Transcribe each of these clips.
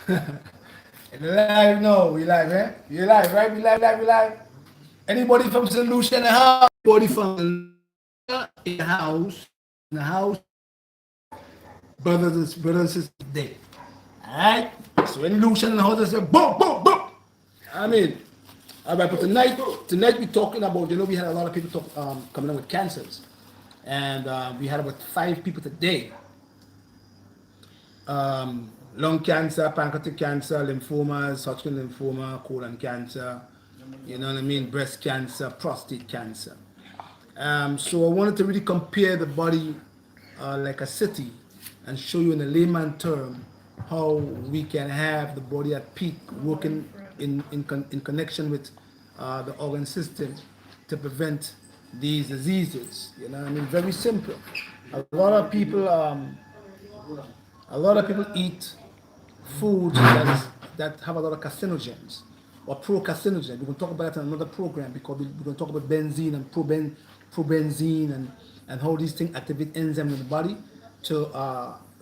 Live? No, we live, eh? You live, right? We live. Anybody from St. Lucia in the house? Anybody from St. Lucia in the house? In the house, brothers and sisters today. Alright? So any Lucian in the house, I say boom, boom, boom. I mean, all right, but tonight we're talking about, we had a lot of people coming up with cancers. And we had about 5 people today. Lung cancer, pancreatic cancer, lymphomas, Hodgkin lymphoma, colon cancer, you know what I mean, breast cancer, prostate cancer. So I wanted to really compare the body like a city and show you in a layman term how we can have the body at peak working in connection with the organ system to prevent these diseases. You know what I mean? Very simple. A lot of people, a lot of people eat foods that have a lot of carcinogens or pro-carcinogens. We're going to talk about that in another program because we're going to talk about benzene and probenzene and how these things activate enzymes in the body to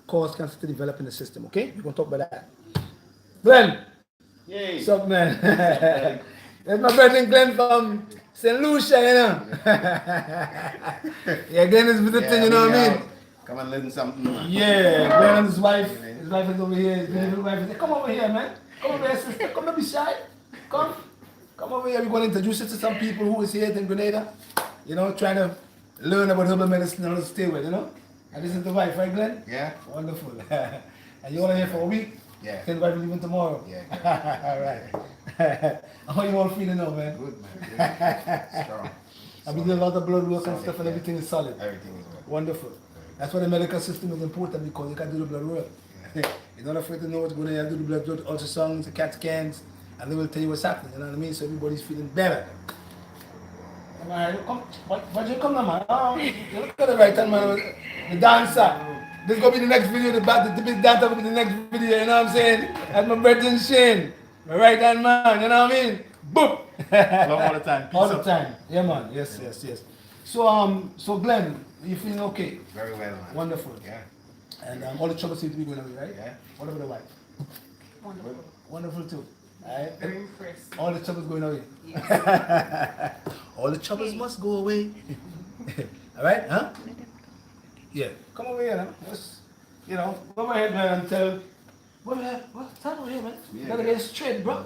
cause cancer to develop in the system. Okay? We're going to talk about that. Glenn, Yay. what's up, man? That's my brother Glenn from St. Lucia, you know. Yeah, Glenn is visiting, you know what I mean? Come and learn something. Yeah, Glenn and his wife. His wife is over here. His beautiful wife is there. Come over here, man. Come over here, sister. Come, don't be shy. Come. Come over here. We're going to introduce you to some people who is here in Grenada. You know, trying to learn about herbal medicine and how to stay with, you know. And this is the wife, right, Glenn? Yeah. Wonderful. And you're only here for a week? Yeah. His wife is leaving tomorrow? Yeah. All right. How you all feeling now, man? Good, man. Good. Strong. I've been doing a lot of blood work and Solid, stuff and yeah. everything is solid. Everything is good. Wonderful. That's why the medical system is important because you can do the blood work. You're not afraid to know what's going on. You do the blood ultrasounds, the CAT scans, and they will tell you what's happening. You know what I mean? So everybody's feeling better. Alright, come, but you come now, man. Oh, you look at the right hand, man. The dancer. This is gonna be the next video. The big dancer will be the next video. You know what I'm saying? That's my brother Shane, my right hand man. You know what I mean? Boop. All the time. All the time. Yeah, man. Yes. So Glenn, you feeling okay? Very well, man. Wonderful. Yeah. And all the trouble seems to be going away, right? Yeah. What about the wife? Wonderful. Wonderful too. Alright? Very impressed. All the troubles going away. Yes. All the troubles must go away. Alright? Huh? Yeah. Come over here, man. Let's, go over here, man, and tell. Stand over here, man. You gotta get straight, bro.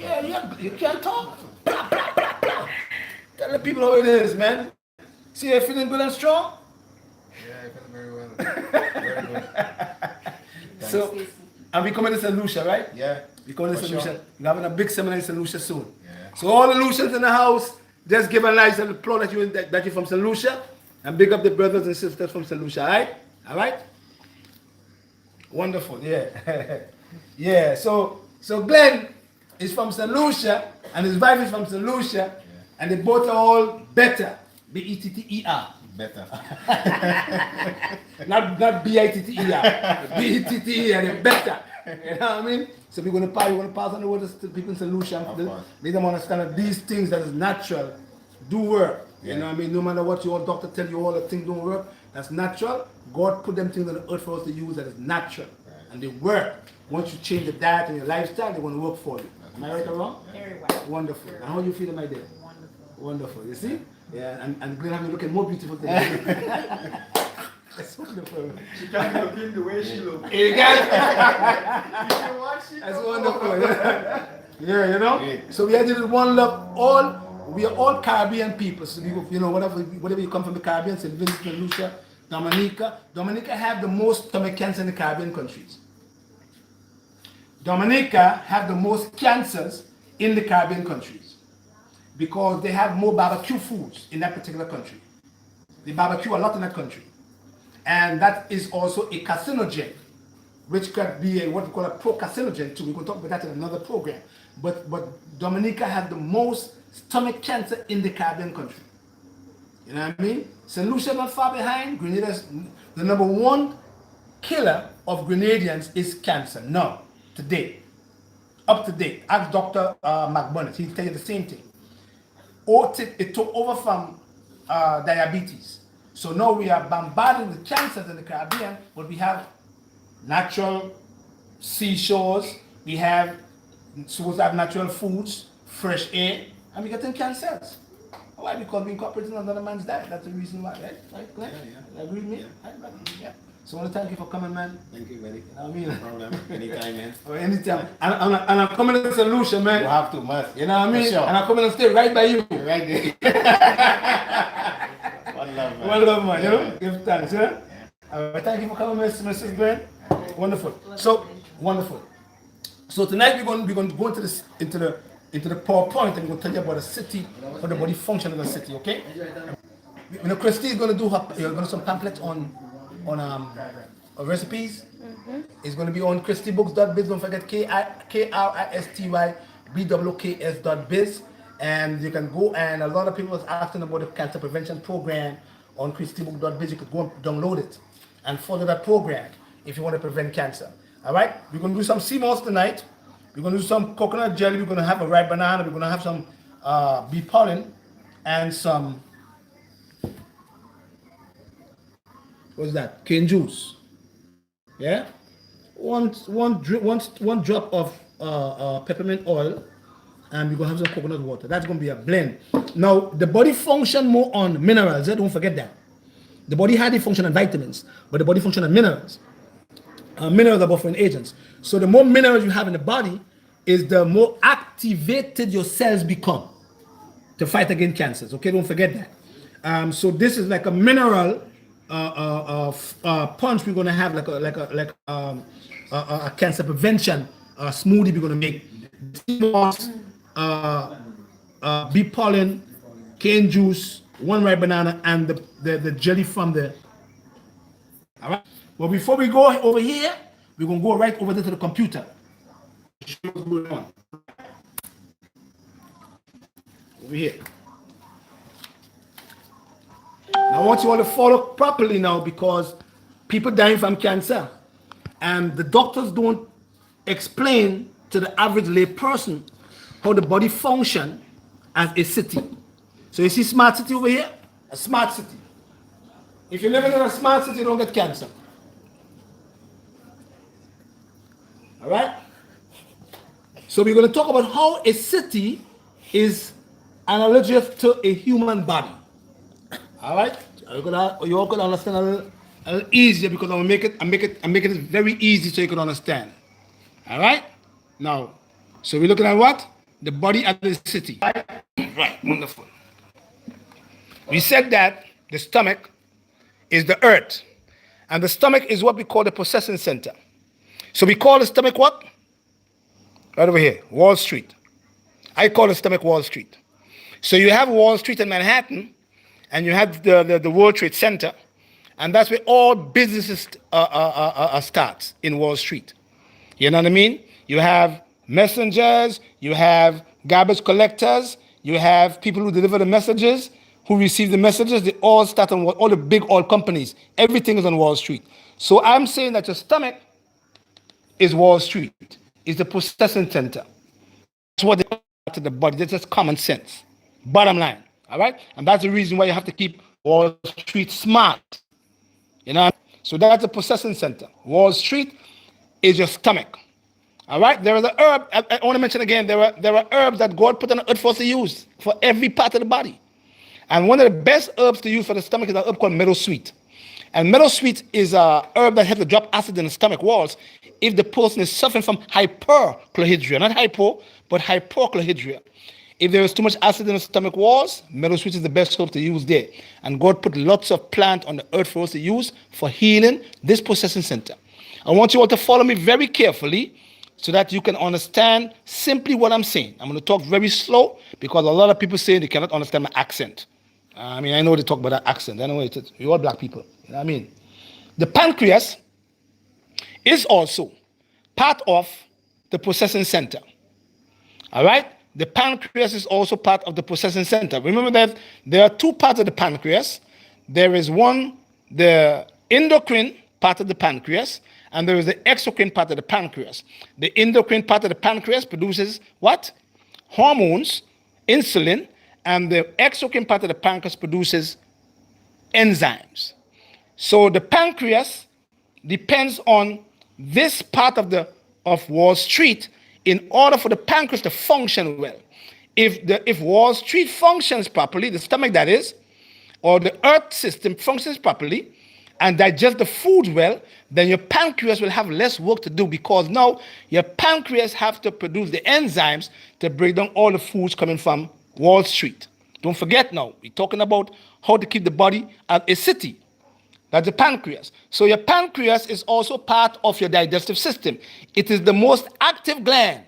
Yeah, you can't talk. Blah, blah, blah, blah. Tell the people how it is, man. See, you feeling good and strong? Yeah, I feel very well. Very good. So, and we coming to St. Lucia, right? Yeah. We coming to For St. sure. Lucia. We're having a big seminar in St. Lucia soon. Yeah. So all the Lucians in the house, just give a nice little applaud that you're from St. Lucia, and big up the brothers and sisters from St. Lucia, alright? Alright? Wonderful, yeah. Yeah, so Glenn is from St. Lucia, and his wife is from St. Lucia, and they both are all better. B-E-T-T-E-R. Better. Not B-I-T-T-E-R. B-E-T-T-E-R, they're better. You know what I mean? So we're going to pass on the word to people in St. Lucia. Make them understand that these things that is natural do work. You know what I mean? No matter what your doctor tell you, all the things don't work. That's natural. God put them things on the earth for us to use that is natural. And they work. Once you change the diet and your lifestyle, they're going to work for you. Am I right or wrong? Very well. Wonderful. And how you feeling, my dear? Wonderful. Wonderful. You see? Yeah, and Glenn have you looking more beautiful today. That's wonderful. She can't look in the way she looks. You got it? You can watch it. That's wonderful. Yeah, you know? Yeah. So we are doing one love. We are all Caribbean people. So we, whatever you come from the Caribbean, St. Vincent and Lucia, Dominica. Dominica have the most stomach cancer in the Caribbean countries. Dominica have the most cancers in the Caribbean countries because they have more barbecue foods in that particular country. They barbecue a lot in that country. And that is also a carcinogen, which could be what we call a pro-carcinogen too. We can talk about that in another program. But Dominica have the most stomach cancer in the Caribbean country. You know what I mean? St. Lucia not far behind. Grenada's the number one killer of Grenadians is cancer. Now, today, up to date. Ask Dr. McBurnett. He'll tell you the same thing. It took over from diabetes. So now we are bombarded with cancers in the Caribbean, but we have natural seashores, we have supposed to have natural foods, fresh air, and we getting cancers. Why? Because we incorporating another man's diet. That's the reason why, right? Right, Glenn? Yeah. Agree with me? Right, brother? Yeah. So I want to thank you for coming, man. Thank you, buddy. You know what I mean? No problem. Anytime, man. Or anytime. And I'm coming to the solution, man. You have to, must. You know what I mean? For sure. And I'm coming to stay right by you. Right there. One love, man. One love, man. You know? Yeah. Give thanks, yeah? Thank you for coming, Mrs. Glenn. Wonderful. So wonderful. So tonight we're going to go into the PowerPoint, and we're going to tell you about the city, how the body function of the city. Okay? You know, Christy is going to do some pamphlets on recipes. It's going to be on christybooks.biz. Don't forget KRISTYBWKS.biz. And you can go, and a lot of people was asking about the cancer prevention program on christybooks.biz. You could go and download it and follow that program if you want to prevent cancer. All right? We're going to do some sea moss tonight. We're going to do some coconut jelly. We're going to have a ripe banana. We're going to have some bee pollen and some, what's that? Cane juice. Yeah? One drop of peppermint oil, and we're going to have some coconut water. That's going to be a blend. Now, the body function more on minerals. Don't forget that. The body hardly function on vitamins, but the body function on minerals. Minerals are buffering agents. So the more minerals you have in the body, is the more activated your cells become to fight against cancers. Okay, don't forget that. So this is like a mineral punch. We're gonna have like a cancer prevention smoothie. We're gonna make bee pollen, cane juice, one ripe banana, and the jelly from the. All right. Well, before we go over here, we're going to go right over there to the computer. Show what's going on. Over here. Now, I want you all to follow properly now, because people dying from cancer, and the doctors don't explain to the average lay person how the body function as a city. So you see smart city over here? A smart city. If you're living in a smart city, you don't get cancer. All right? So we're going to talk about how a city is analogous to a human body. All right? You all can understand a little easier, because I'm making it very easy so you can understand. All right? Now, so we're looking at what? The body at the city. Right, wonderful. We said that the stomach is the earth, and the stomach is what we call the processing center. So we call the stomach what? Right over here, Wall Street. I call the stomach Wall Street. So you have Wall Street in Manhattan, and you have the World Trade Center, and that's where all businesses start, in Wall Street. You know what I mean? You have messengers, you have garbage collectors, you have people who deliver the messages, who receive the messages. They all start on all the big oil companies. Everything is on Wall Street. So I'm saying that your stomach is Wall Street. It's the processing center. That's what they call to the body. That's just common sense. Bottom line. All right? And that's the reason why you have to keep Wall Street smart. You know? So that's the processing center. Wall Street is your stomach. All right? There is a herb. I want to mention again, there are herbs that God put on the earth for us to use for every part of the body. And one of the best herbs to use for the stomach is an herb called meadowsweet. And meadowsweet is a herb that helps to drop acid in the stomach walls if the person is suffering from hyperchlorhydria. Not hypo, but hyperchlorhydria. If there is too much acid in the stomach walls, meadowsweet is the best herb to use there. And God put lots of plant on the earth for us to use for healing this processing center. I want you all to follow me very carefully so that you can understand simply what I'm saying. I'm going to talk very slow, because a lot of people say they cannot understand my accent. I mean, I know they talk about that accent. I know we're all black people. You know what I mean? The pancreas is also part of the processing center. All right? The pancreas is also part of the processing center. Remember that there are two parts of the pancreas. There is one, the endocrine part of the pancreas, and there is the exocrine part of the pancreas. The endocrine part of the pancreas produces what? Hormones, insulin, and the exocrine part of the pancreas produces enzymes. So the pancreas depends on this part of the of Wall Street in order for the pancreas to function well. If Wall Street functions properly, the stomach that is, or the earth system functions properly and digests the food well, then your pancreas will have less work to do, because now your pancreas have to produce the enzymes to break down all the foods coming from Wall Street. Don't forget now, we're talking about how to keep the body at a city. That's the pancreas. So your pancreas is also part of your digestive system. It is the most active gland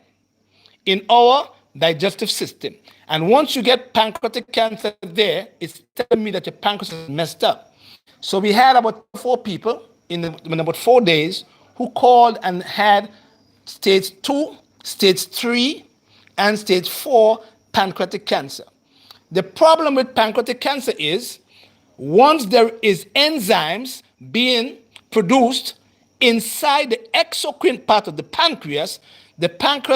in our digestive system. And once you get pancreatic cancer there, it's telling me that your pancreas is messed up. So we had about 4 people in about 4 days who called and had stage 2, stage 3, and stage 4 pancreatic cancer. The problem with pancreatic cancer is once there is enzymes being produced inside the exocrine part of the pancreas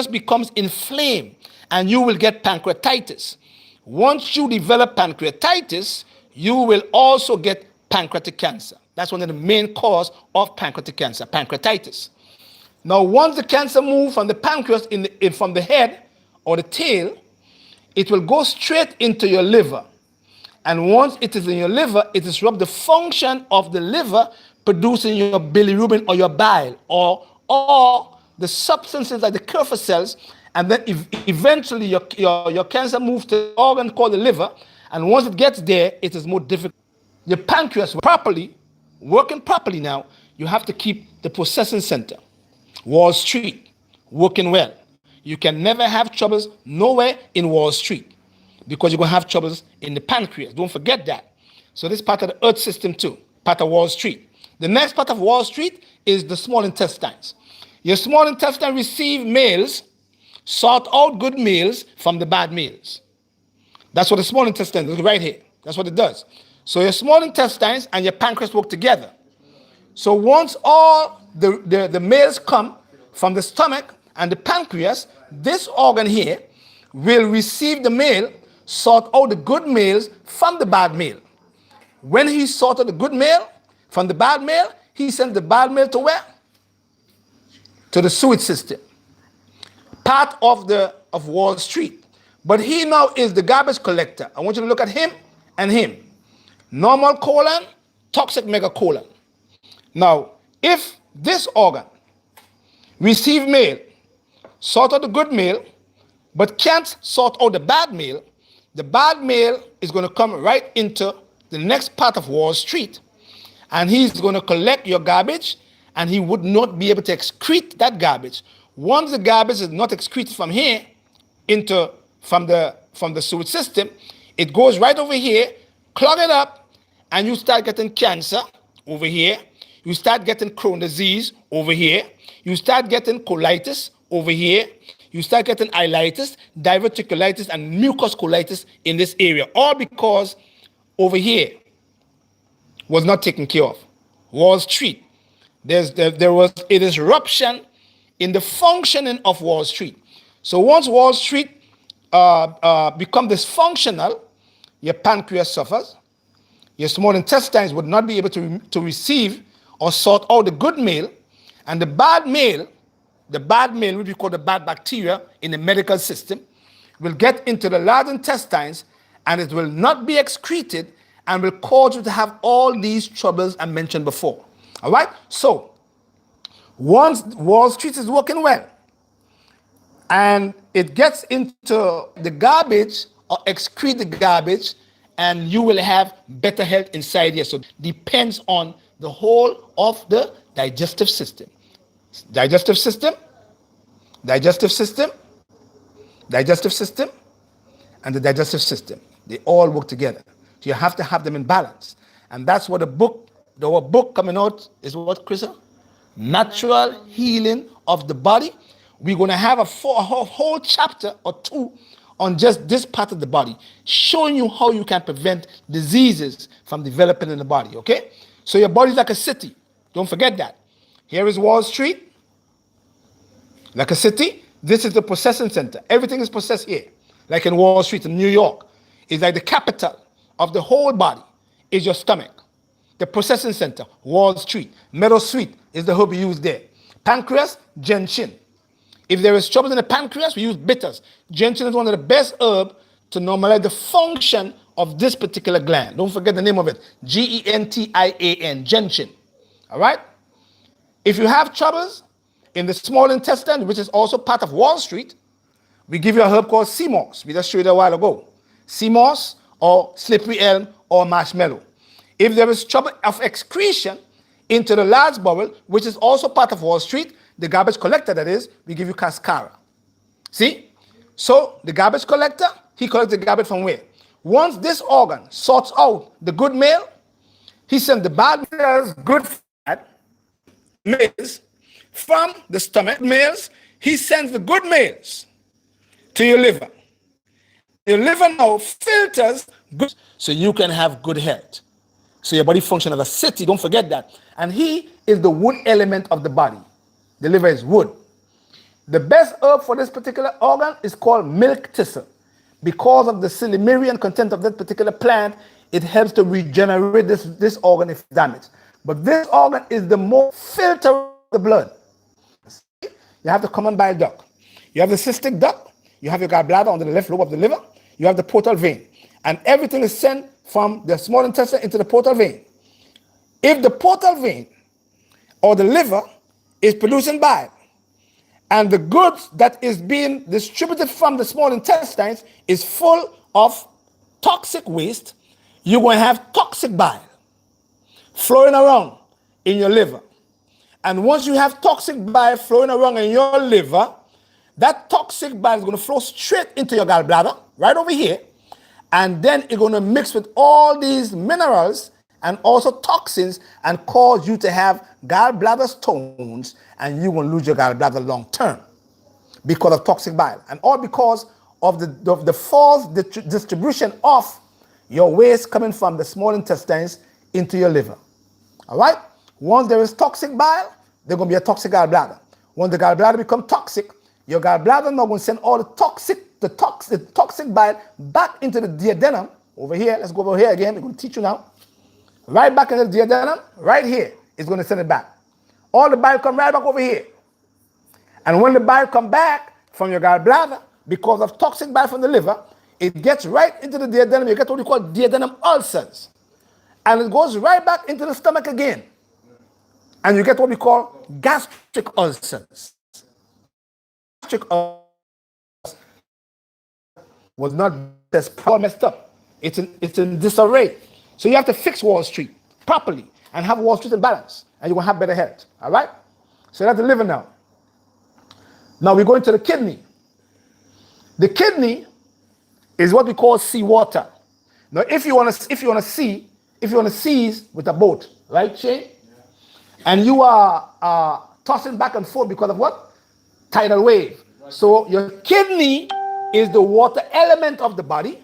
becomes inflamed and you will get pancreatitis. Once you develop pancreatitis, you will also get pancreatic cancer. That's one of the main causes of pancreatic cancer, pancreatitis. Now, once the cancer moves from the pancreas from the head or the tail, it will go straight into your liver. And once it is in your liver, it disrupts the function of the liver producing your bilirubin or your bile or the substances like the Kupffer cells, and then eventually your cancer moves to the organ called the liver, and once it gets there, it is more difficult. Your pancreas working properly now, you have to keep the processing center, Wall Street, working well. You can never have troubles nowhere in Wall Street, because you're going to have troubles in the pancreas. Don't forget that. So this is part of the earth system too, part of Wall Street. The next part of Wall Street is the small intestines. Your small intestine receive meals, sort out good meals from the bad meals. That's what the small intestine is right here. That's what it does. So your small intestines and your pancreas work together. So once all the meals come from the stomach and the pancreas, this organ here will receive the meal, sort out the good meals from the bad meal. When he sorted the good meal from the bad meal, he sent the bad meal to where? To the sewage system, part of Wall Street. But he now is the garbage collector. I want you to look at him and him. Normal colon, toxic megacolon. Now, if this organ receive meal, sort out the good meal, but can't sort out the bad meal is going to come right into the next part of Wall Street. And he's going to collect your garbage, and he would not be able to excrete that garbage. Once the garbage is not excreted from here from the sewage system, it goes right over here, clog it up, and you start getting cancer over here. You start getting Crohn's disease over here. You start getting colitis over here. You start getting ileitis, diverticulitis, and mucus colitis in this area, all because over here was not taken care of. Wall Street. There was a disruption in the functioning of Wall Street. So once Wall Street become dysfunctional, your pancreas suffers. Your small intestines would not be able to receive or sort out the good meal, and the bad meal, which we call the bad bacteria in the medical system, will get into the large intestines, and it will not be excreted and will cause you to have all these troubles I mentioned before. All right? So, once Wall Street is working well, and it gets into the garbage or excrete the garbage, and you will have better health inside here. So, it depends on the whole of the digestive system. Digestive system, digestive system, digestive system, and the digestive system. They all work together. So you have to have them in balance. And that's what the book coming out is what, Krista? Natural healing of the body. We're going to have a whole chapter or 2 on just this part of the body, showing you how you can prevent diseases from developing in the body, okay? So your body's like a city. Don't forget that. Here is Wall Street, like a city. This is the processing center. Everything is processed here. Like in Wall Street in New York. It's like the capital of the whole body is your stomach. The processing center, Wall Street. Meadow Sweet is the herb you use there. Pancreas, gentian. If there is trouble in the pancreas, we use bitters. Gentian is one of the best herbs to normalize the function of this particular gland. Don't forget the name of it. Gentian, gentian. All right? If you have troubles in the small intestine, which is also part of Wall Street, we give you a herb called sea moss. We just showed you a while ago. Sea moss or slippery elm or marshmallow. If there is trouble of excretion into the large bowel, which is also part of Wall Street, the garbage collector that is, we give you cascara. See? So the garbage collector, he collects the garbage from where? Once this organ sorts out the good male, he sends the bad males, good fat males from the stomach males, he sends the good males to your liver. Your liver now filters good so you can have good health. So your body functions as a city, don't forget that. And he is the wood element of the body. The liver is wood. The best herb for this particular organ is called milk thistle. Because of the silymarin content of that particular plant, it helps to regenerate this organ if damaged. But this organ is the most filter of the blood. You have the common bile duct. You have the cystic duct. You have your gallbladder on the left lobe of the liver. You have the portal vein. And everything is sent from the small intestine into the portal vein. If the portal vein or the liver is producing bile, and the goods that is being distributed from the small intestines is full of toxic waste, you're going to have toxic bile flowing around in your liver. And once you have toxic bile flowing around in your liver, that toxic bile is going to flow straight into your gallbladder, right over here, and then it's going to mix with all these minerals and also toxins and cause you to have gallbladder stones, and you will lose your gallbladder long term because of toxic bile, and all because of the false distribution of your waste coming from the small intestines into your liver. All right? Once there is toxic bile, there's going to be a toxic gallbladder. When the gallbladder becomes toxic, your gallbladder now going to send all the toxic bile back into the duodenum. Over here, let's go over here again. We're going to teach you now. Right back into the duodenum, right here, it's going to send it back. All the bile come right back over here. And when the bile come back from your gallbladder, because of toxic bile from the liver, it gets right into the duodenum. You get what we call duodenum ulcers. And it goes right back into the stomach again. And you get what we call gastric ulcers. Gastric ulcers was not as all messed up. It's in disarray. So you have to fix Wall Street properly and have Wall Street in balance, and you're going to have better health. All right? So that's the liver now. Now we go into the kidney. The kidney is what we call seawater. Now, if you want to seize with a boat, right, Shane? Yeah. And you are tossing back and forth because of what? Tidal wave. Right. So your kidney is the water element of the body,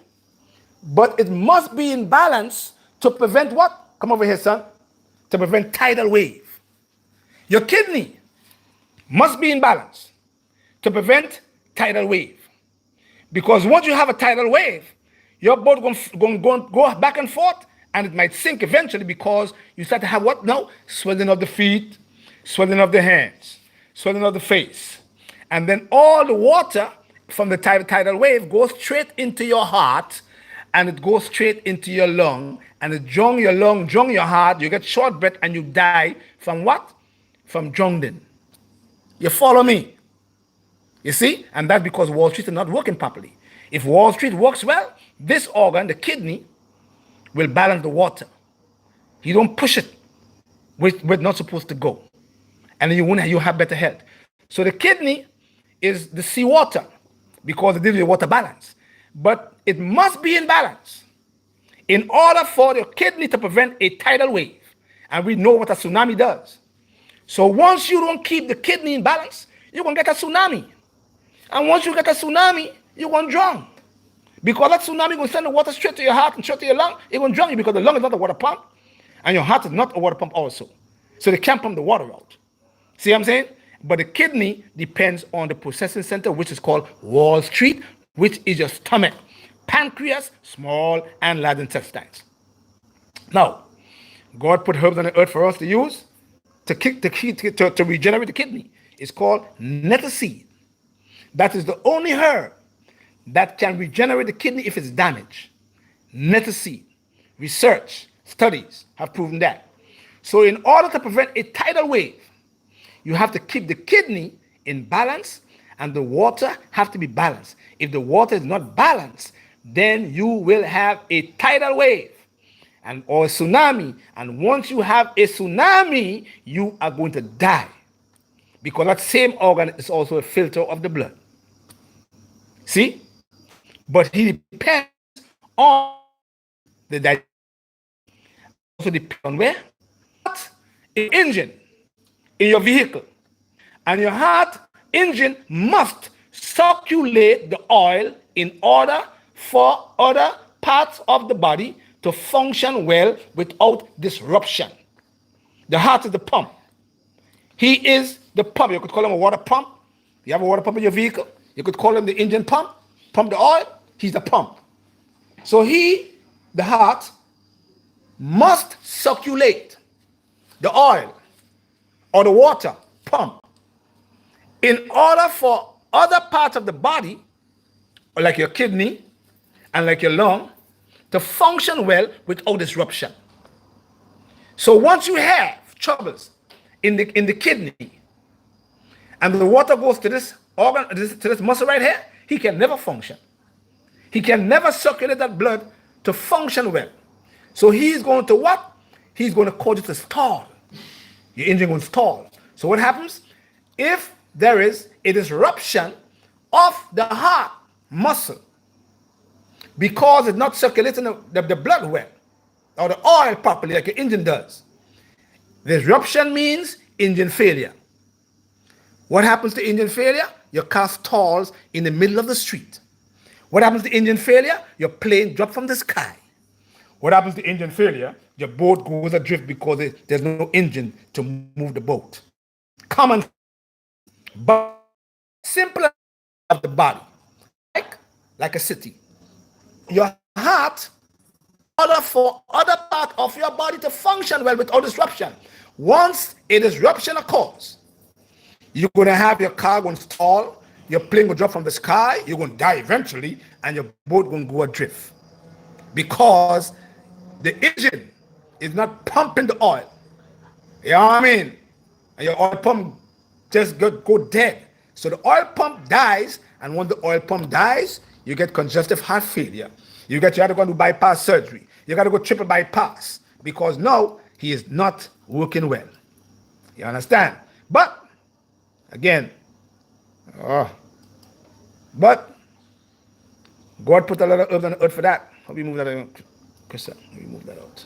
but it must be in balance to prevent what? Come over here, son. To prevent tidal wave. Your kidney must be in balance to prevent tidal wave. Because once you have a tidal wave, your boat going to go back and forth, and it might sink eventually because you start to have what now? Swelling of the feet, swelling of the hands, swelling of the face. And then all the water from the tidal wave goes straight into your heart, and it goes straight into your lung, and it drowns your lung, drowns your heart, you get short breath, and you die from what? From drowning. You follow me? You see? And that's because Wall Street is not working properly. If Wall Street works well, this organ, the kidney, will balance the water. You don't push it where it's not supposed to go. And then you have better health. So the kidney is the seawater because it deals with water balance. But it must be in balance in order for the kidney to prevent a tidal wave. And we know what a tsunami does. So once you don't keep the kidney in balance, you're going to get a tsunami. And once you get a tsunami, you're going to drown. Because that tsunami will send the water straight to your heart and straight to your lung. It's going to drown you because the lung is not a water pump. And your heart is not a water pump also. So they can't pump the water out. See what I'm saying? But the kidney depends on the processing center, which is called Wall Street, which is your stomach, pancreas, small and large intestines. Now, God put herbs on the earth for us to use to regenerate the kidney. It's called nettle seed. That is the only herb that can regenerate the kidney if it's damaged. Nettseed, research, studies have proven that. So, in order to prevent a tidal wave, you have to keep the kidney in balance and the water have to be balanced. If the water is not balanced, then you will have a tidal wave and or a tsunami. And once you have a tsunami, you are going to die because that same organ is also a filter of the blood. See? But he depends on the digestion. Also depends on where? An engine in your vehicle. And your heart engine must circulate the oil in order for other parts of the body to function well without disruption. The heart is the pump. He is the pump. You could call him a water pump. You have a water pump in your vehicle. You could call him the engine pump the oil. He's the pump. So he, the heart, must circulate the oil or the water pump in order for other parts of the body, like your kidney and like your lung, to function well without disruption. So once you have troubles in the kidney and the water goes to this organ, to this muscle right here, he can never function. He can never circulate that blood to function well. So he's going to what? He's going to cause it to stall. Your engine will stall. So what happens? If there is a disruption of the heart muscle because it's not circulating the blood well or the oil properly like your engine does, disruption means engine failure. What happens to engine failure? Your car stalls in the middle of the street. What happens to engine failure? Your plane drops from the sky. What happens to engine failure? Your boat goes adrift because there's no engine to move the boat. Common, but simple of the body, like a city. Your heart, in order for other part of your body to function well without disruption. Once a disruption occurs, you're going to have your car going to stall, your plane will drop from the sky, you're going to die eventually, and your boat going to go adrift. Because the engine is not pumping the oil. You know what I mean? And your oil pump just go dead. So the oil pump dies, and when the oil pump dies, you get congestive heart failure. You have to go to bypass surgery. You got to go triple bypass because now he is not working well. You understand? But again, but God put a lot of herbs on the earth for that. How we move that out? Krista, how we move that out?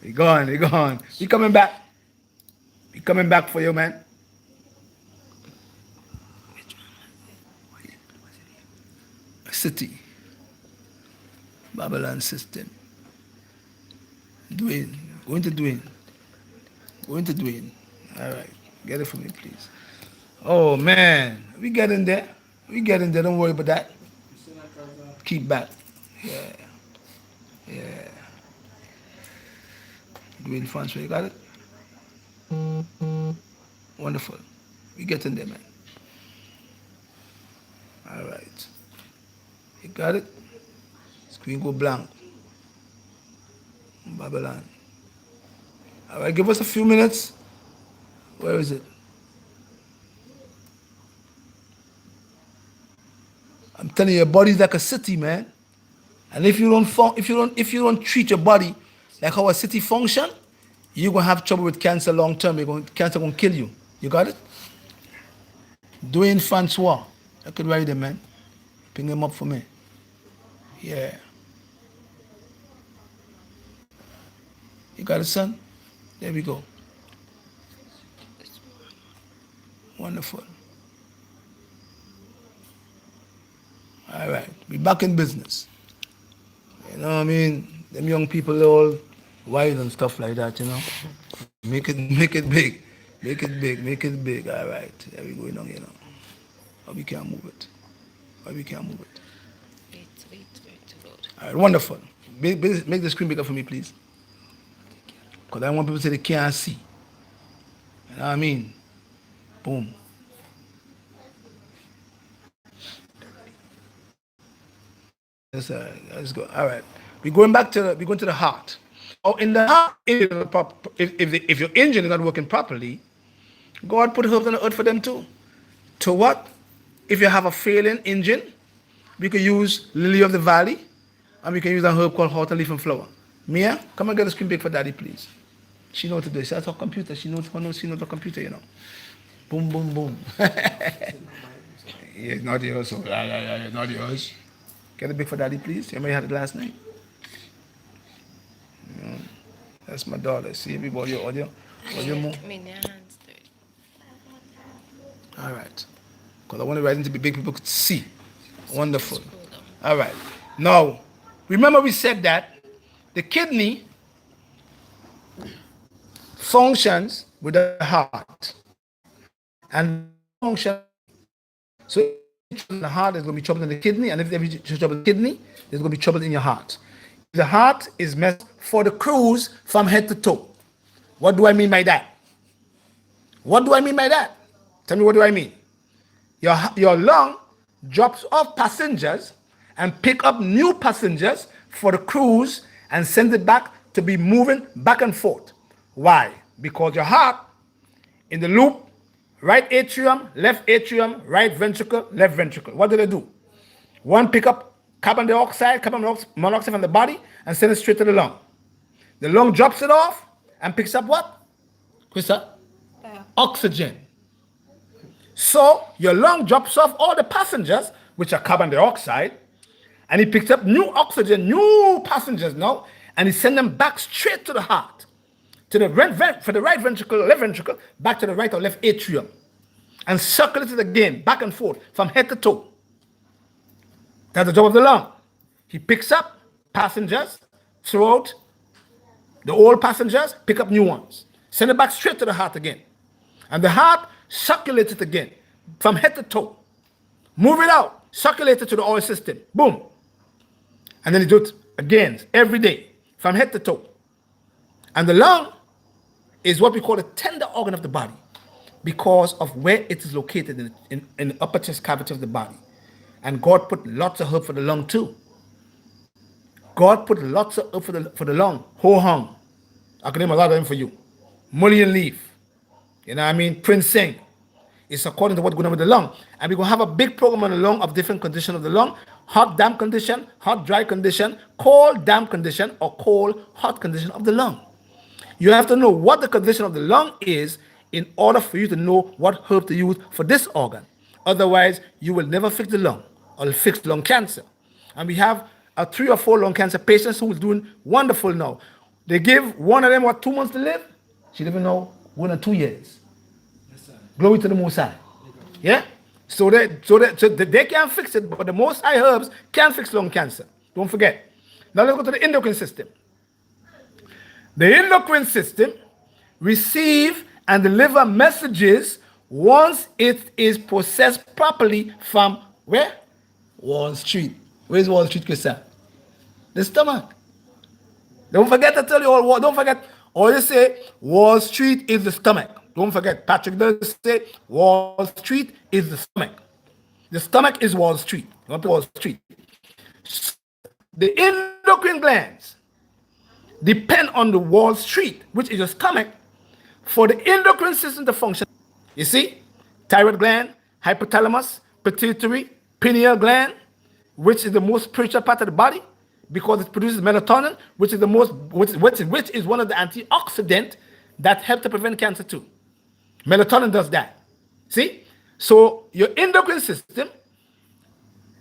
We gone. We coming back. We coming back for you, man. City. Babylon system. Dwayne. Going to Dwayne. All right. Get it for me, please. Oh, man. We get in there. Don't worry about that. Keep back. Yeah. Dwayne Francois, you got it? Wonderful. We get in there, man. All right. You got it? Screen go blank. Babylon. All right, give us a few minutes. Where is it? I'm telling you, your body's like a city, man. And if you don't treat your body like how a city function, you're gonna have trouble with cancer long term. Cancer gonna kill you. You got it? Dwayne Francois. I could write him, man. Ping him up for me. Yeah. You got it, son? There we go. Wonderful. All right. We back in business. You know what I mean? Them young people are all wild and stuff like that, you know? Make it big. Make it big. All right. There we go, you know. Or we can't move it. Wait. All right, wonderful. Make the screen bigger for me, please. Because I want people to say they can't see. You know what I mean? Boom. Let's go. All right. We're going to the heart. Oh, in the heart, if your engine is not working properly, God put herbs on the earth for them too. To what? If you have a failing engine, we could use lily of the valley, and we can use a herb called hot leaf and flower. Mia, come and get a screen big for daddy, please. She knows what to do. She has her computer. She knows the computer, you know. Boom, boom, boom. Yeah, not yours. So, yeah, not yours. Get a big for daddy, please. You may had it last night. Yeah. That's my daughter. See, everybody, audio more. hands dirty. All right. Because I want the writing to be big, people could see. Wonderful. Scroll down. All right. Now, remember we said that the kidney functions with the heart. And function. So if in the heart, there's going to be trouble in the kidney. And if there's trouble in the kidney, there's going to be trouble in your heart. The heart is meant for the cruise from head to toe. What do I mean by that? What do I mean by that? Tell me, what do I mean? Your lung drops off passengers and pick up new passengers for the cruise and send it back to be moving back and forth. Why? Because your heart in the loop, right atrium, right ventricle, left ventricle. What do they do? One pick up carbon monoxide from the body and send it straight to the lung. The lung drops it off and picks up what? Krista? Oxygen. So your lung drops off all the passengers, which are carbon dioxide, and it picks up new oxygen, new passengers now, and it sends them back straight to the heart, to the for the right ventricle, left ventricle, back to the right or left atrium, and circulates it again, back and forth, from head to toe. That's the job of the lung. He picks up passengers throughout the old passengers, pick up new ones, send it back straight to the heart again. And the heart circulates it again from head to toe. Move it out, circulate it to the oil system. Boom. And then you do it again every day from head to toe. And the lung is what we call the tender organ of the body because of where it is located in the upper chest cavity of the body. And God put lots of herb for the lung too. God put lots of herb for the lung. Ho hung. I can name a lot of them for you. Mullein leaf. You know what I mean? Prince Sing. It's according to what's going on with the lung. And we're going to have a big program on the lung of different conditions of the lung. Hot, damp condition, hot, dry condition, cold, damp condition, or cold, hot condition of the lung. You have to know what the condition of the lung is in order for you to know what herb to use for this organ. Otherwise, you will never fix the lung or fix lung cancer. And we have 3 or 4 lung cancer patients who is doing wonderful now. They give one of them, 2 months to live? She living now 1 or 2 years. Glory to the Most High. Yeah? So they can't fix it, but the Most High herbs can fix lung cancer. Don't forget. Now let's go to the endocrine system. The endocrine system receive and deliver messages once it is processed properly from where? Wall Street. Where's Wall Street, Christian? The stomach. Don't forget to tell you all. Don't forget. Always say Wall Street is the stomach. Don't forget. Patrick does say Wall Street is the stomach. The stomach is Wall Street. Not Wall Street. The endocrine glands depend on the Wall Street, which is your stomach, for the endocrine system to function. You see, thyroid gland, hypothalamus, pituitary, pineal gland, which is the most spiritual part of the body, because it produces melatonin, which is which is one of the antioxidants that help to prevent cancer too. Melatonin does that. See, so your endocrine system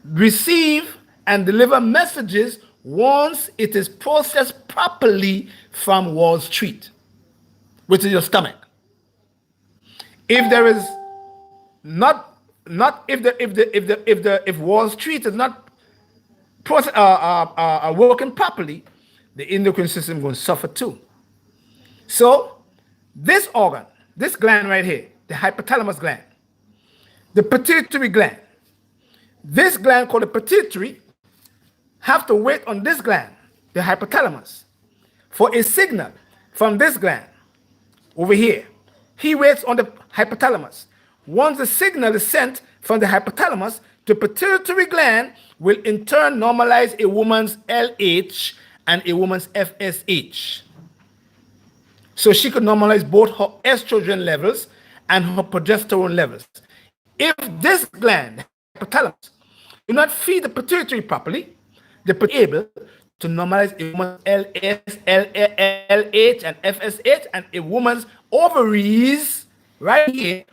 receive and deliver messages once it is processed properly from Wall Street, which is your stomach. If there is if Wall Street is not working properly, the endocrine system is going to suffer too. So this organ, this gland right here, the hypothalamus gland, the pituitary gland, this gland called the pituitary have to wait on this gland, the hypothalamus, for a signal from this gland over here he waits on the hypothalamus. Once the signal is sent from the hypothalamus, the pituitary gland will in turn normalize a woman's LH and a woman's FSH. So she could normalize both her estrogen levels and her progesterone levels. If this gland, hypothalamus, do not feed the pituitary properly, the pituitary is able to normalize a woman's LS, LH, and FSH, and a woman's ovaries right here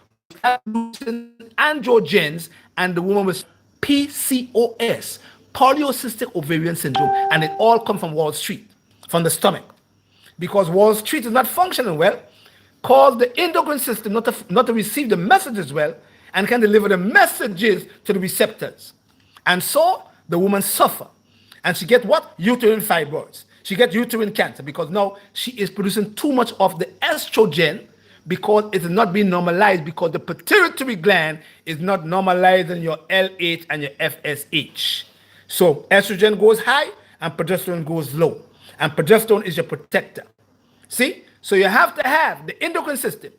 androgens, and the woman with PCOS, polycystic ovarian syndrome, and it all comes from Wall Street, from the stomach. Because Wall Street is not functioning well, cause the endocrine system not to receive the messages well, and can deliver the messages to the receptors. And so the woman suffer. And she get what? Uterine fibroids. She get uterine cancer because now she is producing too much of the estrogen because it is not being normalized, because the pituitary gland is not normalizing your LH and your FSH. So estrogen goes high and progesterone goes low. And progesterone is your protector. See? So you have to have the endocrine system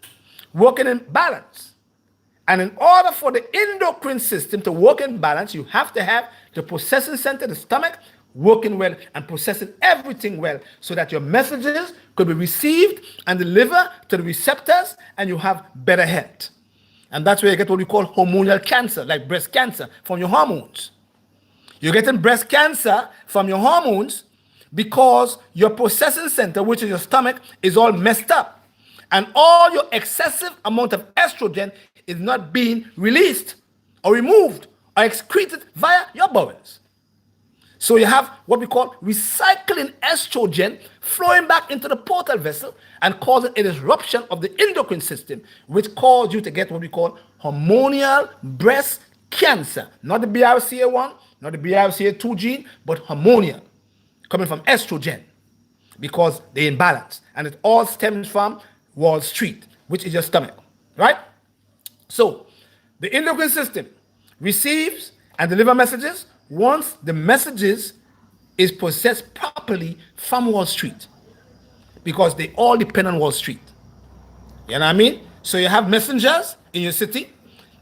working in balance. And in order for the endocrine system to work in balance, you have to have the processing center, the stomach, working well and processing everything well so that your messages could be received and delivered to the receptors and you have better health. And that's where you get what we call hormonal cancer, like breast cancer, from your hormones. You're getting breast cancer from your hormones because your processing center, which is your stomach, is all messed up. And all your excessive amount of estrogen is not being released or removed or excreted via your bowels. So you have what we call recycling estrogen flowing back into the portal vessel and causing a disruption of the endocrine system, which causes you to get what we call hormonal breast cancer. Not the BRCA1, not the BRCA2 gene, but hormonal, coming from estrogen, because they're in balance. And it all stems from Wall Street, which is your stomach, right? So the endocrine system receives and delivers messages once the messages is processed properly from Wall Street, because they all depend on Wall Street. You know what I mean? So you have messengers in your city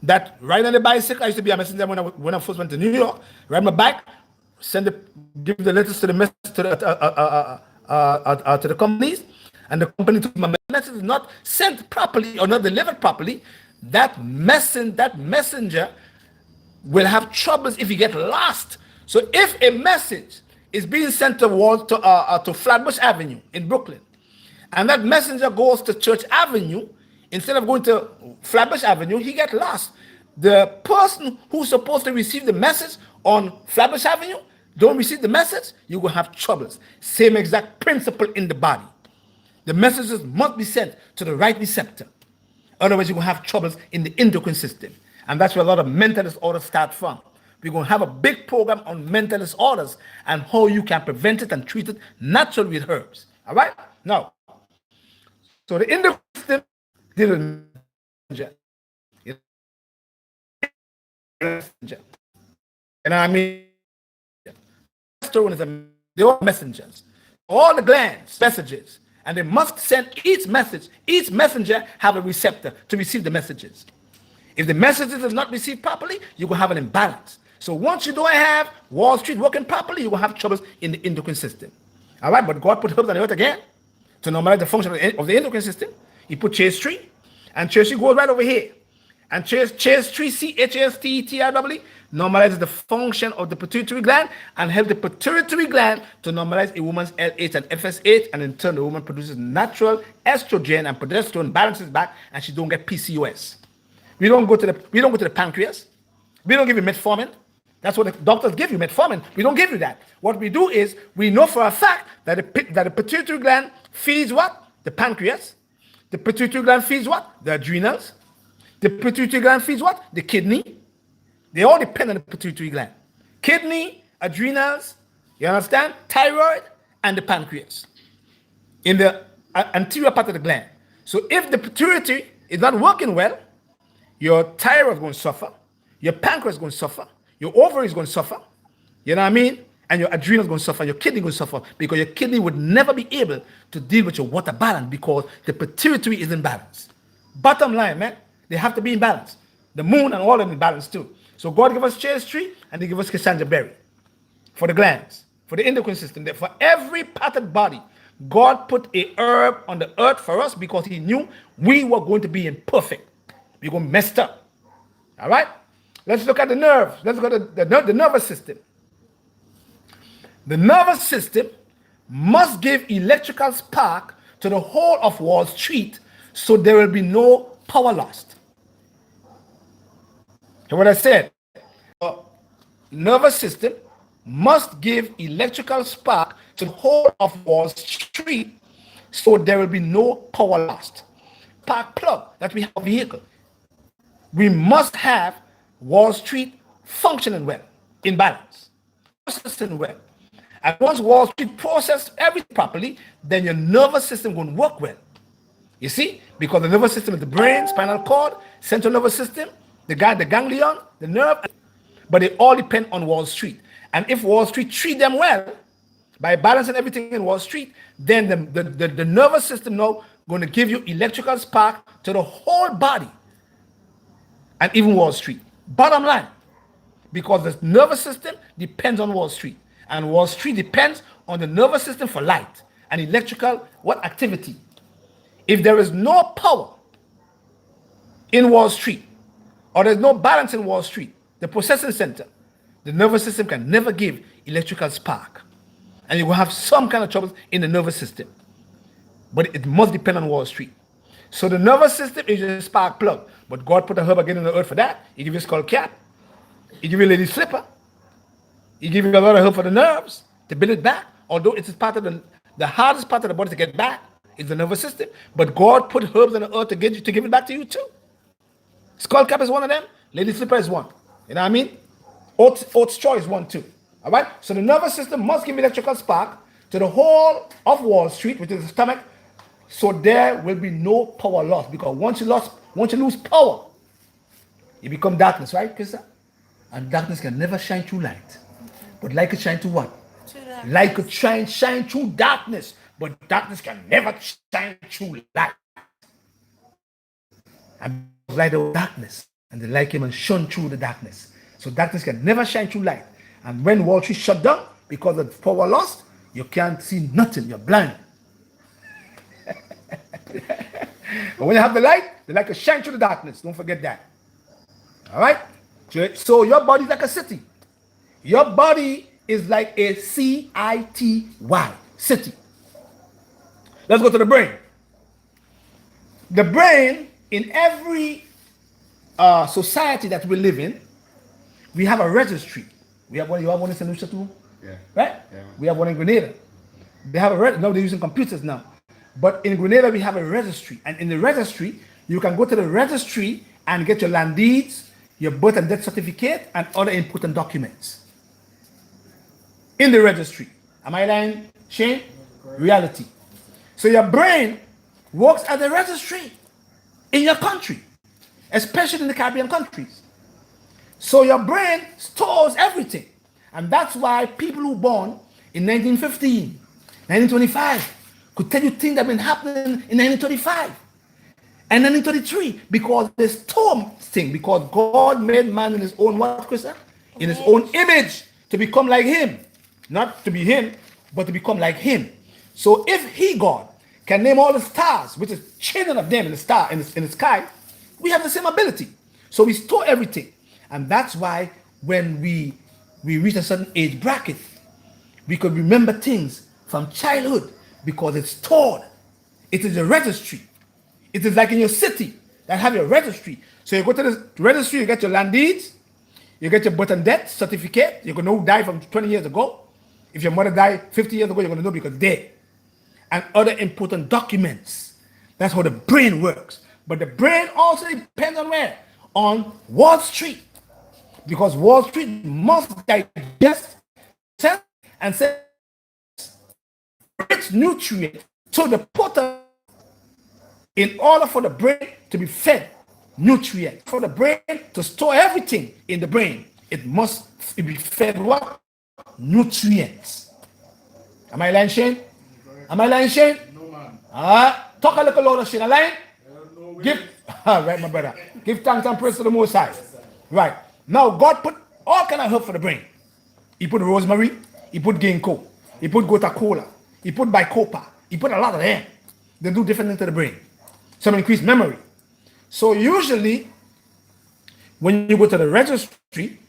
that ride on the bicycle. I used to be a messenger when I first went to New York. Ride my bike, give the letters to the to the companies, and the company took my message is not sent properly or not delivered properly. That messenger will have troubles if you get lost. So if a message is being sent to Flatbush Avenue in Brooklyn, and that messenger goes to Church Avenue, instead of going to Flatbush Avenue, he gets lost. The person who's supposed to receive the message on Flatbush Avenue don't receive the message, you will have troubles. Same exact principle in the body. The messages must be sent to the right receptor. Otherwise, you're going to have troubles in the endocrine system. And that's where a lot of mental disorders start from. We're going to have a big program on mental disorders and how you can prevent it and treat it naturally with herbs. All right? Now, so the endocrine system deals with messenger. And I mean, they're all messengers. All the glands, messages. And they must send each message. Each messenger have a receptor to receive the messages. If the messages is not received properly, you will have an imbalance. So once you don't have Wall Street working properly, you will have troubles in the endocrine system. All right, but God put herbs on the earth again to normalize the function of the endocrine system. He put chase tree, and chase tree goes right over here. And chase tree, CHASTETRE, normalizes the function of the pituitary gland and helps the pituitary gland to normalize a woman's LH and FSH, and in turn the woman produces natural estrogen and progesterone, balances back, and she don't get PCOS. We don't go to the pancreas. We don't give you metformin. That's what the doctors give you, metformin. We don't give you that. What we do is we know for a fact that the pituitary gland feeds what? The pancreas. The pituitary gland feeds what? The adrenals. The pituitary gland feeds what? The kidney. They all depend on the pituitary gland. Kidney, adrenals, you understand? Thyroid, and the pancreas in the anterior part of the gland. So if the pituitary is not working well, your thyroid is going to suffer, your pancreas is going to suffer, your ovary is going to suffer, you know what I mean? And your adrenal is going to suffer, your kidney is going to suffer, because your kidney would never be able to deal with your water balance because the pituitary is in balance. Bottom line, man, they have to be in balance. The moon and all of them in balance too. So God gave us cherry tree and He gave us Cassandra berry for the glands, for the endocrine system. For every part of the body, God put a herb on the earth for us because He knew we were going to be imperfect. We were going to be messed up. All right? Let's look at the nerves. Let's look at the nervous system. The nervous system must give electrical spark to the whole of Wall Street so there will be no power lost. Hear what I said? The nervous system must give electrical spark to the whole of Wall Street so there will be no power lost. Spark plug that we have a vehicle. We must have Wall Street functioning well, in balance, processing well. And once Wall Street processes everything properly, then your nervous system will work well. You see? Because the nervous system is the brain, spinal cord, central nervous system, the ganglion, the nerve, but they all depend on Wall Street. And if Wall Street treat them well, by balancing everything in Wall Street, then the nervous system now going to give you electrical spark to the whole body and even Wall Street. Bottom line, because the nervous system depends on Wall Street, and Wall Street depends on the nervous system for light and electrical activity. If there is no power in Wall Street, or there's no balance in Wall Street, the processing center, the nervous system can never give electrical spark, and you will have some kind of trouble in the nervous system. But it must depend on Wall Street. So the nervous system is a spark plug. But God put a herb again in the earth for that. He give you a skull cap. He give you a lady slipper. He give you a lot of herb for the nerves to build it back. Although it's part of the hardest part of the body to get back is the nervous system. But God put herbs on the earth to give it back to you too. Skull cap is one of them. Lady slipper is one. You know what I mean? Oats straw is one too. All right? So the nervous system must give electrical spark to the whole of Wall Street, which is the stomach, so there will be no power loss. Because once you lose power, you become darkness, right, Krista? And darkness can never shine through light. But light could shine through what? Light could shine through darkness. But darkness can never shine through light. And light of darkness. And the light came and shone through the darkness. So darkness can never shine through light. And when Wall Street shut down because of power lost, you can't see nothing. You're blind. But when you have the light can shine through the darkness. Don't forget that. All right? So your body is like a city. Your body is like a C-I-T-Y, city. Let's go to the brain. The brain, in every society that we live in, we have a registry. We have one. You have one in St. Lucia too? Yeah. Right? Yeah. We have one in Grenada. They have a registry. No, they're using computers now. But in Grenada, we have a registry. And in the registry, you can go to the registry and get your land deeds, your birth and death certificate, and other important documents. In the registry. Am I lying, Shane? Reality. So your brain works as a registry in your country, especially in the Caribbean countries. So your brain stores everything. And that's why people who were born in 1915, 1925, could tell you things that have been happening in 1935 and 1933 because they store things. Because God made man in his own what, Krista? In his own image to become like him. Not to be him, but to become like him. So if he, God, can name all the stars, which is children of them in the sky, we have the same ability. So we store everything. And that's why when we reach a certain age bracket, we could remember things from childhood because it's stored. It is a registry. It is like in your city that have your registry. So you go to the registry, you get your land deeds, you get your birth and death certificate. You're going to know who died from 20 years ago. If your mother died 50 years ago, you're going to know because dead. And other important documents. That's how the brain works. But the brain also depends on where? On Wall Street. Because Wall Street must digest and send rich nutrient to the portal in order for the brain to be fed nutrient. For the brain to store everything in the brain, it must be fed what? Nutrients. Am I lying, Shane? Am I lying, Shane? No, man. Talk a little louder, Shane. Am I lying? No Give, right, my brother. Give thanks and praise to the Most High. Right. Now, God put all kind of herb for the brain. He put rosemary. He put ginkgo. He put gota cola. He put bicopa. He put a lot of them. They do different things to the brain. Some increase memory. So usually, when you go to the registry,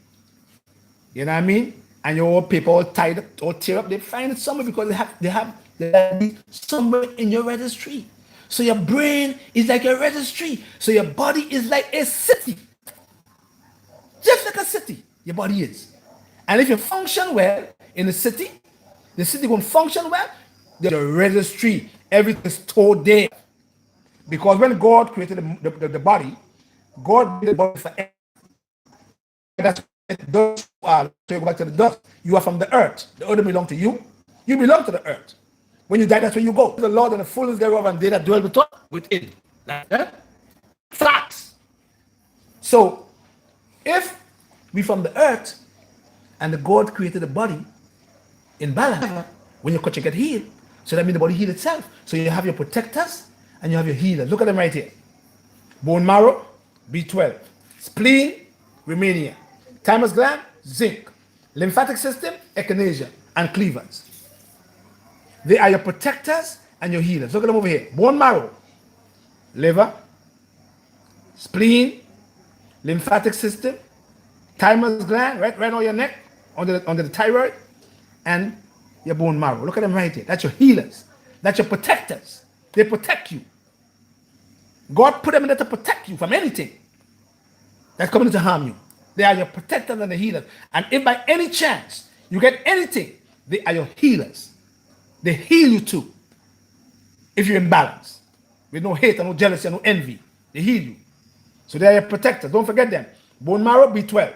you know what I mean, and your paper all tied up or tear up, they find it somewhere because they have somewhere in your registry. So your brain is like a registry. So your body is like a city. Just like a city, your body is. And if you function well in the city won't function well, the registry, everything is stored there. Because when God created the body, God made the body for that's dust. So you go back to the dust. You are from the earth. The earth belongs to you. You belong to the earth. When you die, that's where you go. The Lord and the fullness thereof, and they that dwell within. Facts. So, if we from the earth, and the God created the body in balance, when you cut, you get healed. So that means the body healed itself. So you have your protectors and you have your healers. Look at them right here. Bone marrow, B12. Spleen, Romania. Thymus gland, zinc. Lymphatic system, echinacea and cleavers. They are your protectors and your healers. Look at them over here. Bone marrow, liver, spleen, lymphatic system, thymus gland, right on your neck, under the thyroid, and your bone marrow. Look at them right here. That's your healers. That's your protectors. They protect you. God put them in there to protect you from anything that's coming to harm you. They are your protectors and the healers. And if by any chance you get anything, they are your healers. They heal you too. If you're in balance, with no hate and no jealousy and no envy, they heal you. So they are your protectors. Don't forget them. Bone marrow, B12.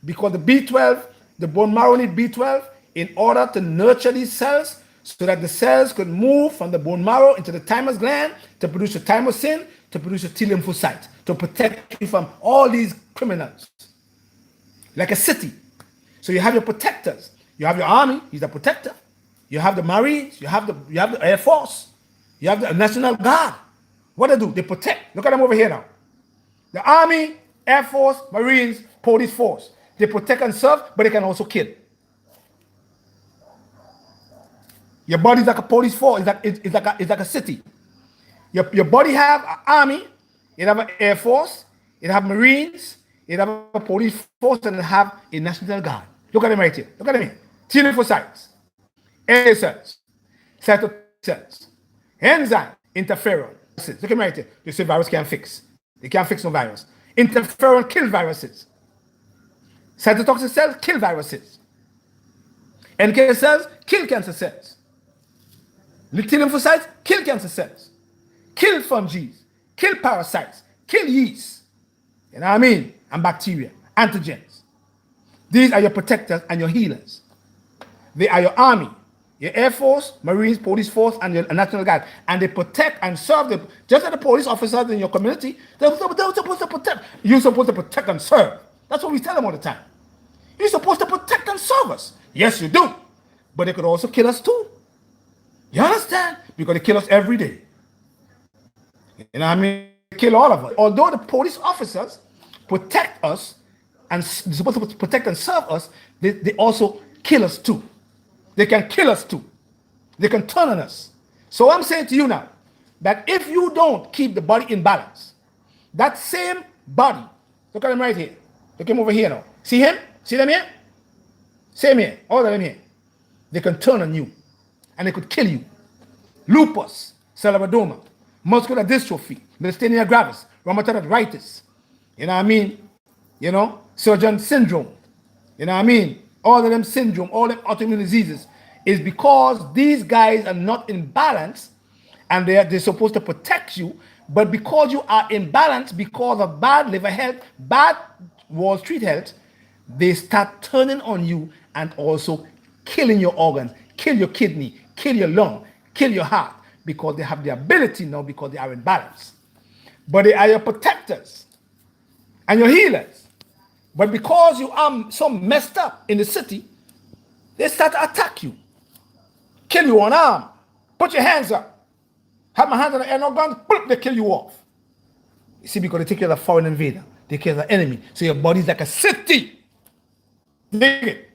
Because the B12, the bone marrow need B12 in order to nurture these cells so that the cells could move from the bone marrow into the thymus gland to produce a thymosin, to produce a T lymphocyte, to protect you from all these criminals. Like a city. So you have your protectors. You have your army, he's the protector. You have the Marines, you have the Air Force, you have the National Guard. What they do? They protect. Look at them over here now. The Army, Air Force, Marines, Police Force. They protect and serve, but they can also kill. Your body is like a police force. It's like a city. Your body have an army, it have an Air Force, it have Marines, it have a police force, and it have a National Guard. Look at them right here. Look at them here. T lymphocytes, A cells, cytotoxic cells, enzyme, interferon. Look at them right here. They say virus can't fix. They can't fix no virus. Interferon kill viruses. Cytotoxic cells kill viruses. NK cells kill cancer cells. T lymphocytes kill cancer cells. Kill fungi. Kill parasites. Kill yeast. You know what I mean? And bacteria. Antigens. These are your protectors and your healers. They are your army, your Air Force, Marines, Police Force, and your National Guard. And they protect and serve them. Just like the police officers in your community, they're supposed to protect. You're supposed to protect and serve. That's what we tell them all the time. You're supposed to protect and serve us. Yes, you do. But they could also kill us too. You understand? Because they kill us every day. You know what I mean? They kill all of us. Although the police officers protect us and they're supposed to protect and serve us, they also kill us too. They can kill us too. They can turn on us. So I'm saying to you now that if you don't keep the body in balance, that same body, look at him right here. Look him over here now. See him? See them here? Same here. All of them here. They can turn on you and they could kill you. Lupus, scleroderma, muscular dystrophy, myasthenia gravis, rheumatoid arthritis. You know what I mean? You know, Sjögren's syndrome. You know what I mean? All of them syndrome, all them autoimmune diseases is because these guys are not in balance and they're supposed to protect you, but because you are in balance because of bad liver health, bad Wall Street health, they start turning on you and also killing your organs, kill your kidney, kill your lung, kill your heart, because they have the ability now because they are in balance. But they are your protectors and your healers. But because you are so messed up in the city, they start to attack you. Kill you on arm. Put your hands up. Have my hands on the air, no guns, boop, they kill you off. You see, because they take care of the foreign invader, they take care of the enemy. So your body's like a city. Dig it.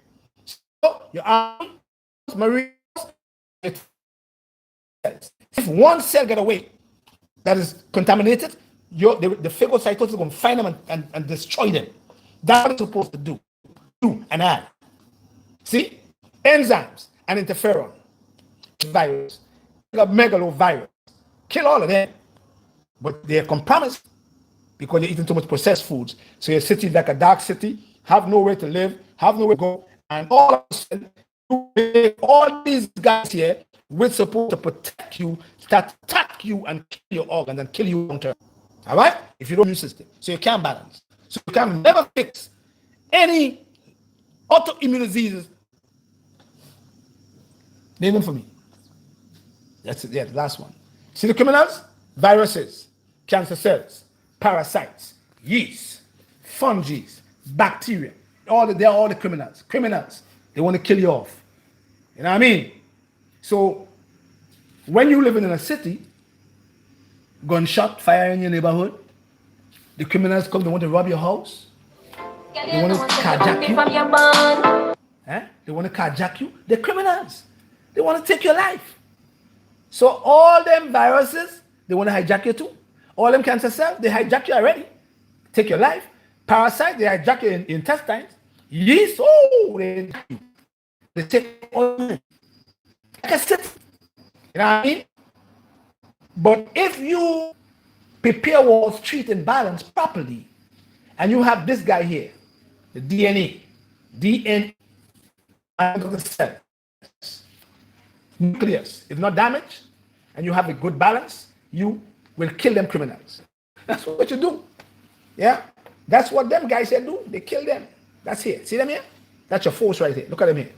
So your arms, marines, if one cell get away that is contaminated, the phagocytosis is going to find them and destroy them. That's what it's supposed to do. Do and add. See? Enzymes and interferon, virus, megalovirus, kill all of them. But they're compromised because you're eating too much processed foods. So your city is like a dark city, have nowhere to live, have nowhere to go, and all of a sudden, all these guys here, we're supposed to protect you, start to attack you and kill your organs and kill you long term. All right? If you don't use system. So you can't balance. So you can never fix any autoimmune diseases. Name them for me. That's it. Yeah, the last one. See the criminals? Viruses, cancer cells, parasites, yeast, fungi, bacteria. They're all the criminals. Criminals. They want to kill you off. You know what I mean? So when you living in a city, gunshot, fire in your neighborhood, the criminals come, they want to rob your house. They want to carjack you. They want to carjack you. They're criminals. They want to take your life. So all them viruses, they want to hijack you too. All them cancer cells, they hijack you already. Take your life. Parasites, they hijack your intestines. Yeast, they take all of it. Like I said, you know what I mean? But if you prepare Wall Street and balance properly, and you have this guy here, the DNA of the cell, nucleus, if not damaged, and you have a good balance, you will kill them criminals. That's what you do. Yeah? That's what them guys here do. They kill them. That's here. See them here? That's your force right here. Look at them here.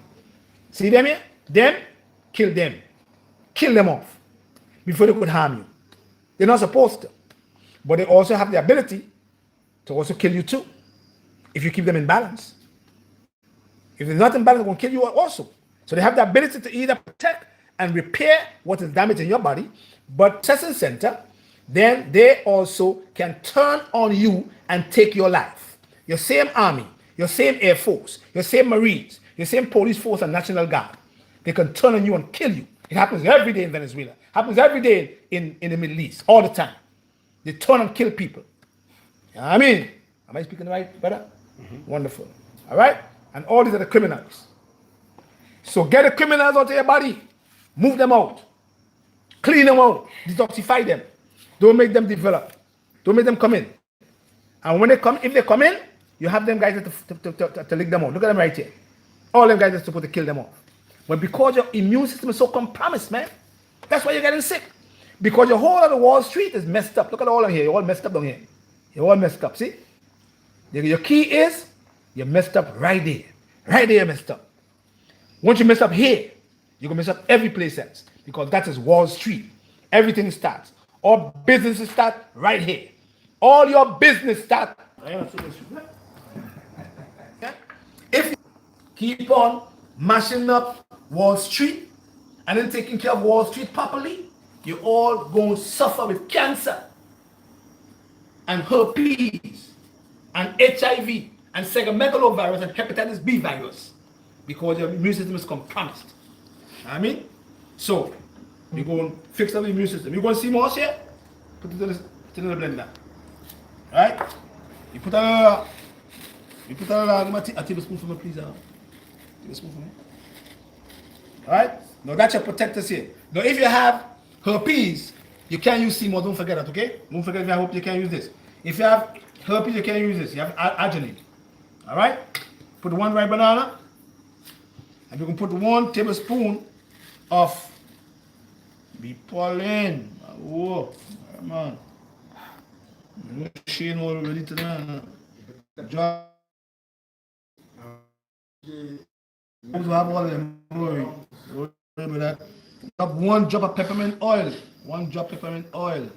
See them here? Them, kill them. Kill them off before they could harm you. They're not supposed to. But they also have the ability to also kill you too, if you keep them in balance. If they're not in balance, they're going to kill you also. So they have the ability to either protect and repair what is damaged in your body, but processing center, then they also can turn on you and take your life. Your same army, your same air force, your same marines, your same police force and national guard, they can turn on you and kill you. It happens every day in Venezuela. Happens every day in the Middle East, all the time. They turn and kill people. You know what I mean? Am I speaking right, brother? Mm-hmm. Wonderful. All right? And all these are the criminals. So get the criminals out of your body. Move them out. Clean them out. Detoxify them. Don't make them develop. Don't make them come in. And when they come, if they come in, you have them guys to lick them out. Look at them right here. All them guys are supposed to kill them off. But because your immune system is so compromised, man, that's why you're getting sick. Because your whole other Wall Street is messed up. Look at all of here. You're all messed up down here. You're all messed up. See? Your key is you're messed up right there. Right there you're messed up. Once you mess up here, you're going to mess up every place else. Because that is Wall Street. Everything starts. All businesses start right here. All your business start. If you keep on mashing up Wall Street and then taking care of Wall Street properly, you're all going to suffer with cancer and herpes and HIV and cytomegalovirus and hepatitis B virus because your immune system is compromised. You know what I mean? So, we're going to fix up the immune system. You're going to see more here? Put it in the blender. Right? You put a tablespoon for me, please. Tablespoon for me. Alright? Now that's your protectors here. Now if you have herpes, you can't use CMO, don't forget that, okay? Don't forget if you have herpes, you can't use this. If you have herpes, you can't use this. You have arginine. Alright? Put one ripe banana. And you can put 1 tablespoon of bee pollen. Whoa, man. Machine already tonight. Drop. You have all of them. Remember that. Drop 1 drop of peppermint oil. 1 drop peppermint oil.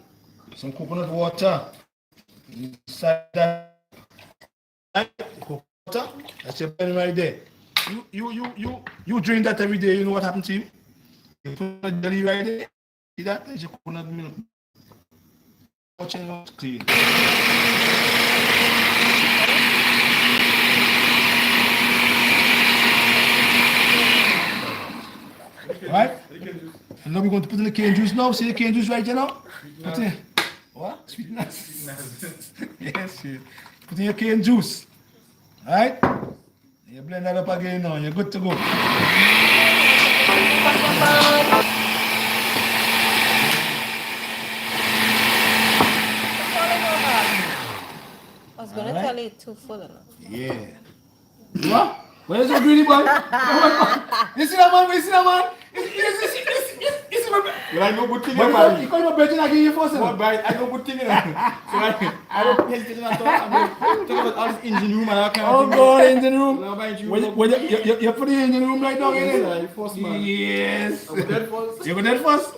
Some coconut water. Inside that. Coconut water. That's your pen right there. You drink that every day. You know what happened to you? You put a jelly right there. See that? That's your coconut milk. watching on screen. Right? And now we're going to put in the cane juice now. See the cane juice right here now? Put in. What? Sweetness. Yes, shit. Put in your cane juice. Alright? You blend that up again now. You're good to go. I was gonna tell you too full enough. Yeah. What? Where's your greedy boy? You see that man? You see that man? You see my bed? You like no good thing You about it. call my bed and I give you first. What, right? I know good thing in it. So I don't hesitate at all. I'm talking about all this engine room and all kind of Oh thing. God, engine room. Now buy you. When you put the engine room right now, Yes, innit? sir, you first man. Yes. I'm dead first. You go there first?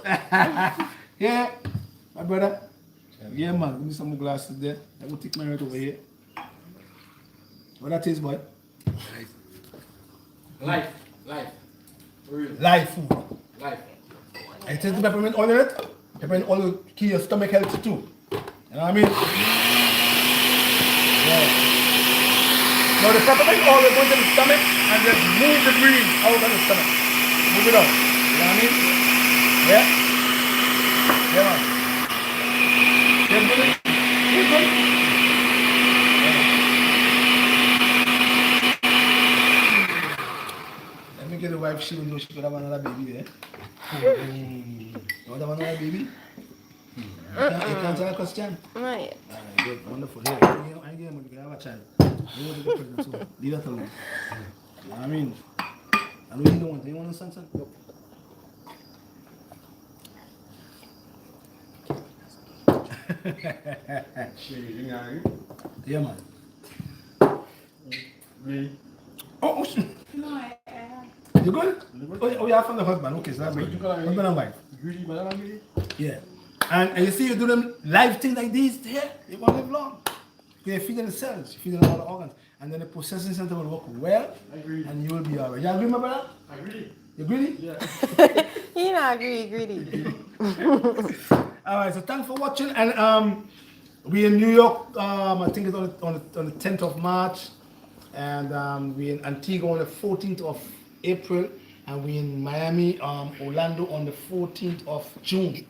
Yeah. My brother. Yeah, man. Give me some more glasses there. I will take my right over here. What that is, boy? Life. For real. Live food. Life. And it has the peppermint oil in it. Peppermint oil will keep your stomach healthy too. You know what I mean? Yeah. Now the peppermint oil will go into the stomach and just move the grease out of the stomach. Move it out. You know what I mean? Yeah? Yeah, man. Feel good? Feel good? Let me get the wife, she will know she could have another baby there. You want to have another baby? You can't answer that question? Right. Alright, good, wonderful. Here, I give him, you can have a child. You want to get pregnant, so leave that alone. You know what I mean? I know you don't want it. You want a son, son? Go. Yeah, man. Really? Oh, shit. No, I You good? Oh, yeah, I found the husband. Okay, so that's good. Husband and wife. Greedy, but I'm greedy. Yeah. And you see, you do them live things like these here, you want to live long. You're feeding the cells, you're feeding all the organs. And then the processing center will work well, and you will be all right. You agree, my brother? I greedy. You greedy? Yeah. He not greedy. All right, so thanks for watching. And we're in New York, I think it's on the 10th of March. And we're in Antigua on the 14th of April. And we're in Miami, Orlando on the 14th of June.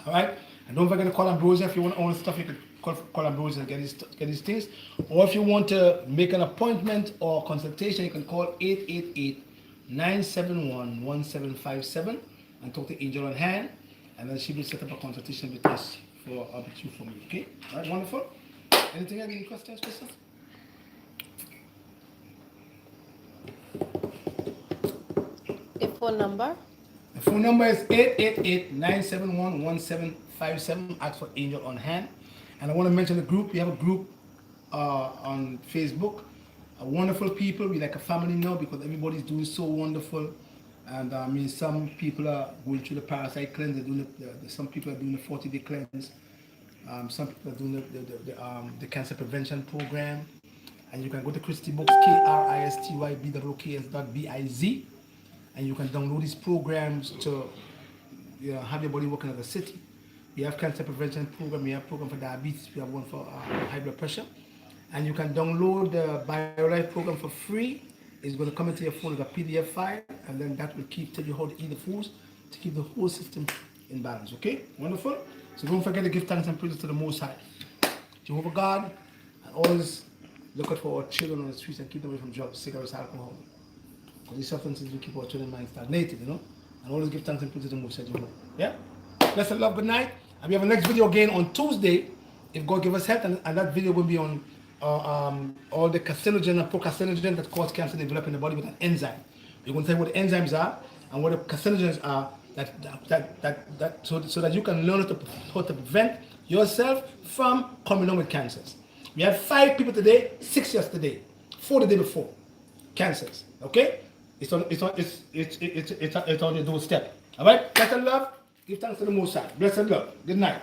All right, and don't forget to call Ambrosia if you want all the stuff. You can call Ambrosia and get these things. Or if you want to make an appointment or consultation, you can call 888-971-1757 and talk to Angel on Hand, and then she will set up a consultation with us for you for me. Okay, all right, wonderful. Anything else? Any questions, Christoph? The phone number? The phone number is 888-971-1757. Ask for Angel on Hand. And I want to mention the group. We have a group on Facebook. Wonderful people. We're like a family now because everybody's doing so wonderful. And I mean, some people are going through the parasite cleanse. They're doing some people are doing the 40-day cleanse. Some people are doing the cancer prevention program. And you can go to Christy Books, KRISTYBWKS.biz. And you can download these programs to have your body working as a city. We have cancer prevention program, we have program for diabetes, we have one for high blood pressure. And you can download the BioLife program for free. It's going to come into your phone as a PDF file, and then that will tell you how to eat the foods to keep the whole system in balance. Okay? Wonderful? So don't forget to give thanks and praises to the Most High. Jehovah God, and always look out for our children on the streets and keep them away from drugs, cigarettes, alcohol. These substances will keep our children's mind stagnated, And always give thanks and praise to the Most High Jehovah. Yeah? Blessed love, good night. And we have a next video again on Tuesday, if God give us health, and that video will be on all the carcinogen and pro-carcinogen that cause cancer to develop in the body with an enzyme. We're going to tell you what the enzymes are and what the carcinogens are, so that you can learn how to prevent yourself from coming down with cancers. We had 5 people today, 6 yesterday, 4 the day before, cancers. Okay? It's on your doorstep. All right? Blessed love. Give thanks to the Most High. Blessed love. Good night.